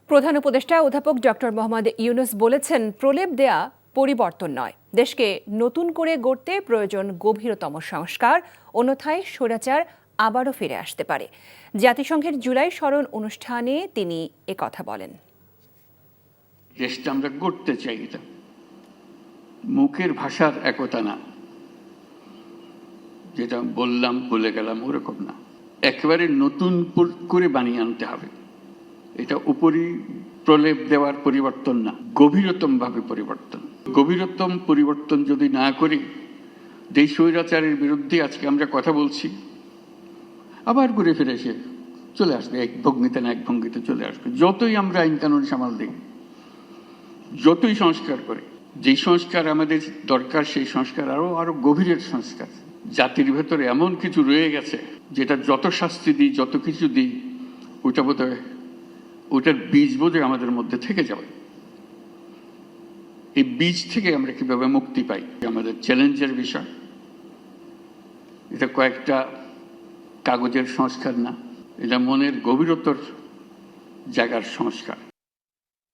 প্রধান উপদেষ্টা অধ্যাপক ডক্টর মোহাম্মদ ইউনূস বলেছেন, প্রলেপ দেয়া পরিবর্তন নয়, দেশকে নতুন করে গড়তে প্রয়োজন গভীরতম সংস্কার, অন্যথায় স্বৈরাচার আবারও ফিরে আসতে পারে। জাতিসংঘের জুলাই স্মরণ অনুষ্ঠানে তিনি একথা বলেন। দেশটা আমরা গড়তে চাই, এটা মুখের ভাষার একতা না, যেটা বললাম বলে গেলাম ওরকম না, একেবারে নতুন করে বানিয়ে আনতে হবে। এটা উপরই প্রলেপ দেওয়ার পরিবর্তন না, গভীরতম ভাবে পরিবর্তন। গভীরতম পরিবর্তন যদি না করি, দেশ স্বৈরাচারের বিরুদ্ধে আজকে আমরা কথা বলছি, আবার ঘুরে ফিরে এসে চলে আসবে এক ভঙ্গিতে না এক ভঙ্গিতে চলে আসবে। যতই আমরা আইন কানুন সামাল দিই, যতই সংস্কার করি, যে সংস্কার আমাদের দরকার সেই সংস্কার আরো গভীরের সংস্কার। জাতির ভেতরে এমন কিছু রয়ে গেছে যেটা যত শাস্তি দিই, যত কিছু দিই, ওইটা বোধহয় ওটার বীজ বোধহয় আমাদের মধ্যে থেকে যাবে। এই বীজ থেকে আমরা কিভাবে মুক্তি পাই, আমাদের চ্যালেঞ্জের বিষয়। এটা কয়েকটা কাগজের সংস্কার না, এটা মনের গভীরতর জায়গার সংস্কার।